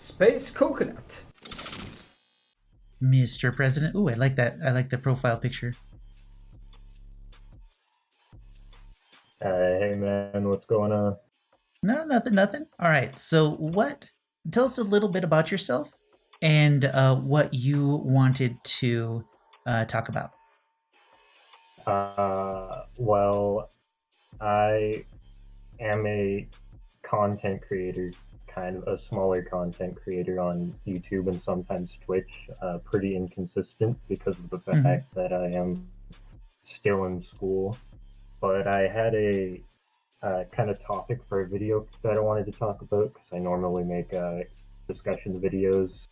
Space Coconut. Mr. President. Ooh, I like that. I like the profile picture. Hey man, what's going on? No, nothing. All right. So, tell us a little bit about yourself and what you wanted to talk about. Well, I am a content creator, kind of a smaller content creator on YouTube and sometimes Twitch. Pretty inconsistent because of the Mm-hmm. fact that I am still in school. But I had a kind of topic for a video that I wanted to talk about because I normally make discussion videos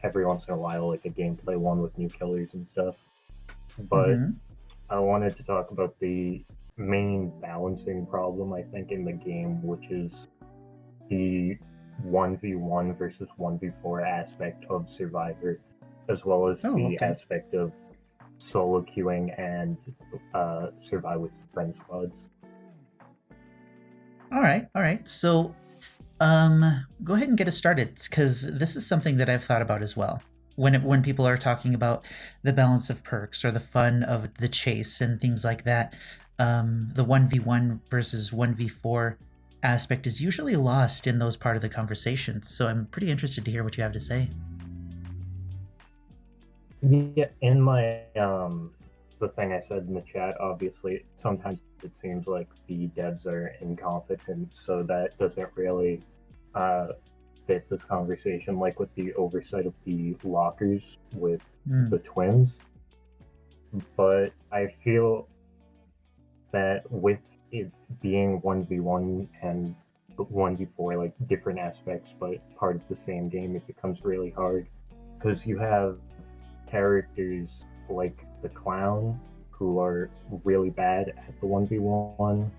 every once in a while, like a gameplay one with new killers and stuff. But Mm-hmm. I wanted to talk about the main balancing problem, I think, in the game, which is the 1v1 versus 1v4 aspect of Survivor, as well as Oh, the okay. aspect of solo queuing and survive with friend squads. All right. So, go ahead and get us started because this is something that I've thought about as well. When people are talking about the balance of perks or the fun of the chase and things like that, the 1v1 versus 1v4 aspect is usually lost in those part of the conversations. So I'm pretty interested to hear what you have to say. Yeah, in my the thing I said in the chat, obviously sometimes it seems like the devs are incompetent, so that doesn't really uh, fit this conversation, like with the oversight of the lockers with the twins. But I feel that with it being 1v1 and 1v4, like different aspects but part of the same game, it becomes really hard because you have characters like the clown who are really bad at the 1v1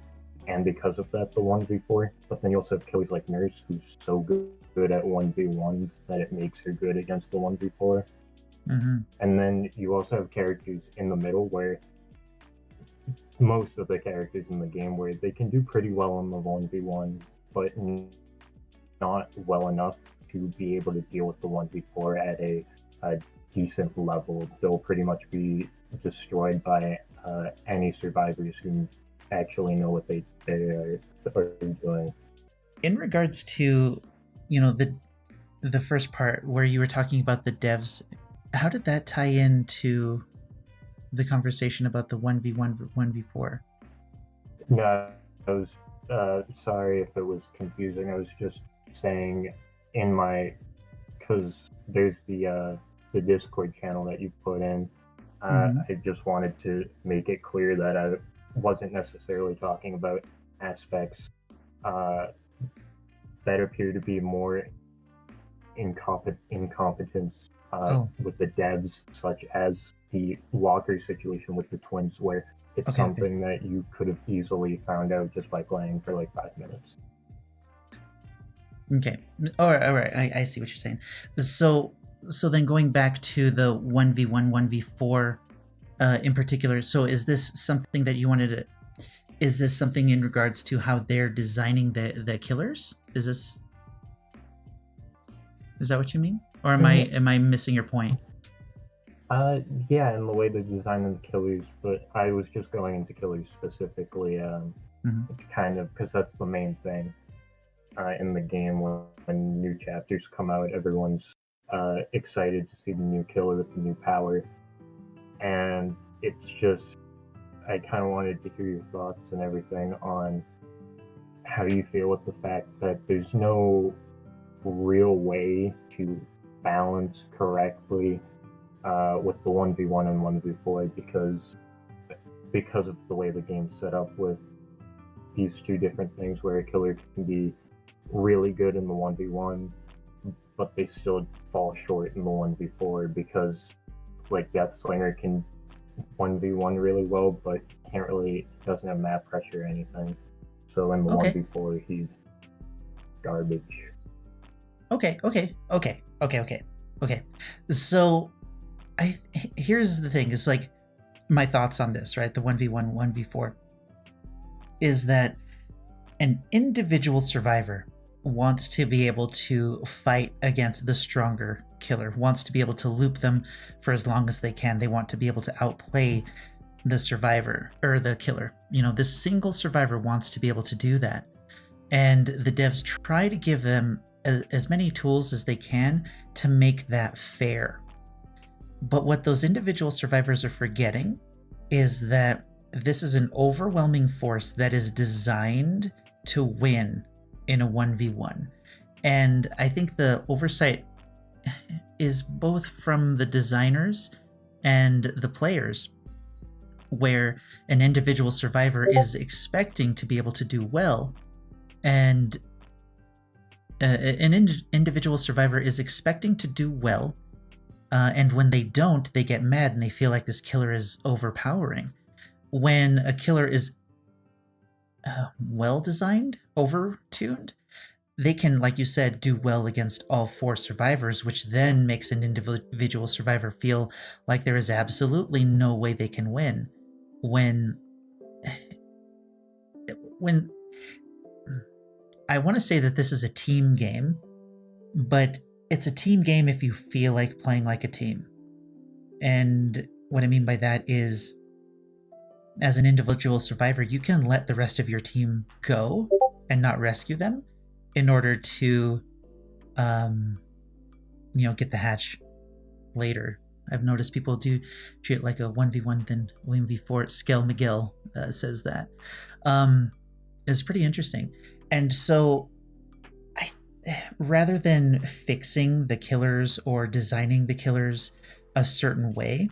and because of that the 1v4, but then you also have killers like Nurse who's so good at 1v1s that it makes her good against the 1v4. Mm-hmm. And then you also have characters in the middle where most of the characters in the game where they can do pretty well in the 1v1 but not well enough to be able to deal with the 1v4 at a decent level. They'll pretty much be destroyed by any survivors who actually know what they are doing. In regards to, the first part where you were talking about the devs, how did that tie into the conversation about the 1v1 1v4? No, I was sorry if it was confusing. I was just saying in my, because there's the Discord channel that you put in. I just wanted to make it clear that I wasn't necessarily talking about aspects that appear to be more incompetence with the devs, such as the locker situation with the twins, where it's something that you could have easily found out just by playing for like 5 minutes. Okay. All right. I see what you're saying. So then going back to the 1v1, 1v4 in particular, so is this something that you wanted to... Is this something in regards to how they're designing the killers? Is that what you mean? Or am I missing your point? Yeah, in the way they design the killers, but I was just going into killers specifically, kind of, because that's the main thing in the game. When new chapters come out, everyone's excited to see the new killer with the new power, and it's just, I kind of wanted to hear your thoughts and everything on how you feel with the fact that there's no real way to balance correctly with the 1v1 and 1v4 because of the way the game's set up with these two different things where a killer can be really good in the 1v1 but they still fall short in the 1v4 because like Deathslinger can 1v1 really well but doesn't have map pressure or anything, so in the 1v4 he's garbage. Okay. So here's the thing, is like my thoughts on this, right? The 1v1, 1v4 is that an individual survivor wants to be able to fight against the stronger killer, wants to be able to loop them for as long as they can. They want to be able to outplay the survivor or the killer. This single survivor wants to be able to do that. And the devs try to give them as many tools as they can to make that fair. But what those individual survivors are forgetting is that this is an overwhelming force that is designed to win in a 1v1. And I think the oversight is both from the designers and the players, where an individual survivor is expecting to be able to do well, and an individual survivor is expecting to do well, and when they don't, they get mad and they feel like this killer is overpowering. When a killer is well-designed, over-tuned, they can, like you said, do well against all 4 survivors, which then makes an individual survivor feel like there is absolutely no way they can win. When I want to say that this is a team game, but it's a team game if you feel like playing like a team. And what I mean by that is, as an individual survivor, you can let the rest of your team go and not rescue them in order to, get the hatch later. I've noticed people do treat it like a 1v1 than 1v4. Skell McGill says that. It's pretty interesting. And so, rather than fixing the killers or designing the killers a certain way,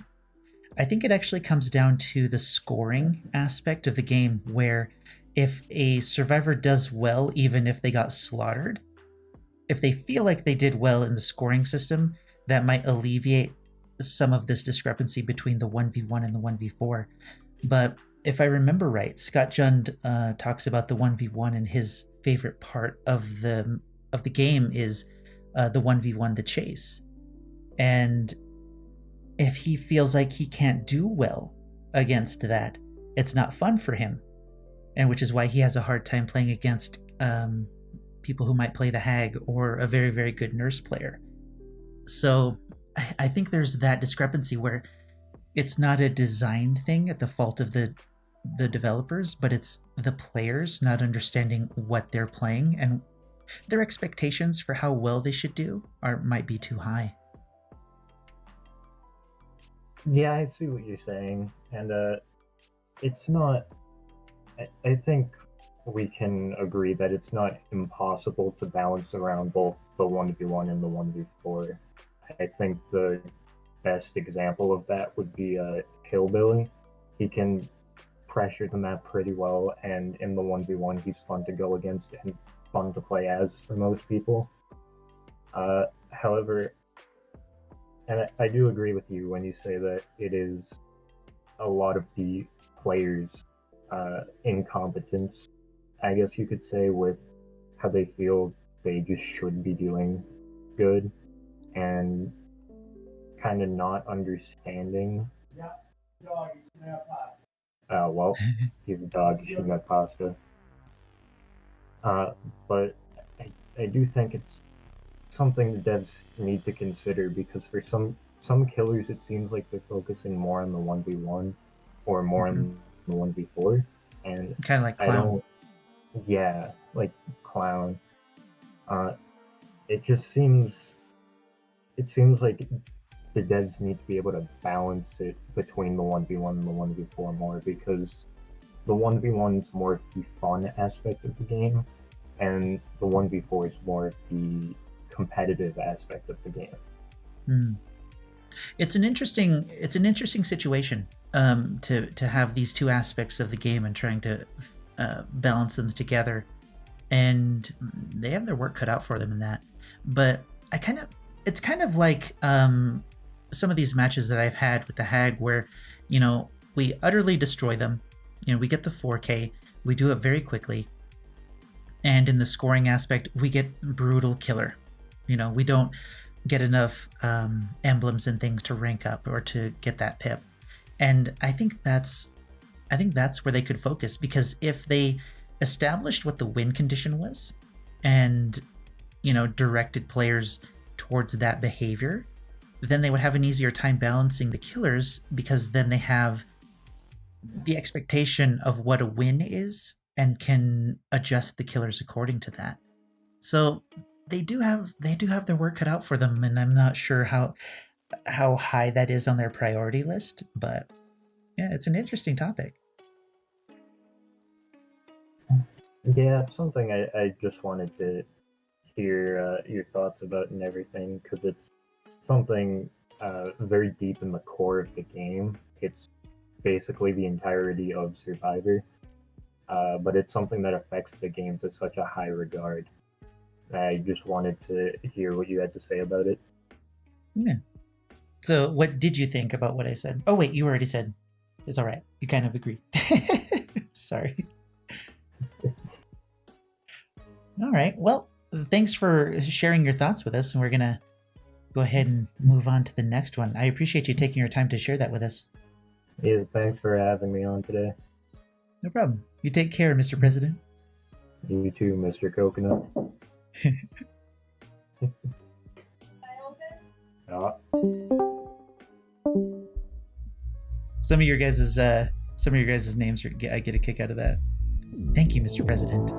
I think it actually comes down to the scoring aspect of the game, where if a survivor does well, even if they got slaughtered, if they feel like they did well in the scoring system, that might alleviate some of this discrepancy between the 1v1 and the 1v4. But if I remember right, Scott Jund talks about the 1v1, and his favorite part of the game is the 1v1, the chase. And if he feels like he can't do well against that, it's not fun for him. And which is why he has a hard time playing against people who might play the Hag or a very, very good nurse player. So I think there's that discrepancy where it's not a design thing at the fault of the developers, but it's the players not understanding what they're playing, and their expectations for how well they should do might be too high. Yeah, I see what you're saying, and it's not. I think we can agree that it's not impossible to balance around both the 1v1 and the 1v4. I think the best example of that would be Hillbilly. He can pressure the map pretty well, and in the 1v1 he's fun to go against and fun to play as for most people. However, and I do agree with you when you say that it is a lot of the players' incompetence, I guess you could say, with how they feel they just should be doing good, and kind of not understanding. Well, he's a dog, he shouldn't have pasta. But I do think it's something the devs need to consider, because for some killers it seems like they're focusing more on the 1v1 or more on the 1v4, and kind of like Clown. Yeah, like Clown. It just seems like the devs need to be able to balance it between the 1v1 and the 1v4 more, because the 1v1 is more of the fun aspect of the game, and the 1v4 is more of the competitive aspect of the game. It's an interesting situation to have these two aspects of the game and trying to balance them together, and they have their work cut out for them in that. But it's kind of like some of these matches that I've had with the Hag, where we utterly destroy them. We get the 4K, we do it very quickly, and in the scoring aspect we get brutal killer. We don't get enough emblems and things to rank up or to get that pip. And I think that's where they could focus, because if they established what the win condition was and, directed players towards that behavior, then they would have an easier time balancing the killers, because then they have the expectation of what a win is and can adjust the killers according to that. So they do have their work cut out for them, and I'm not sure how high that is on their priority list, but yeah, it's an interesting topic. Yeah, it's something I just wanted to hear your thoughts about and everything, because it's something very deep in the core of the game. It's basically the entirety of Survivor, but it's something that affects the game to such a high regard. I just wanted to hear what you had to say about it. Yeah. So what did you think about what I said? Oh, wait, you already said. It's all right. You kind of agree. Sorry. All right. Well, thanks for sharing your thoughts with us. And we're going to go ahead and move on to the next one. I appreciate you taking your time to share that with us. Yeah, thanks for having me on today. No problem. You take care, Mr. President. You too, Mr. Coconut. Some of your guys' names I get a kick out of that. Thank you, Mr. President.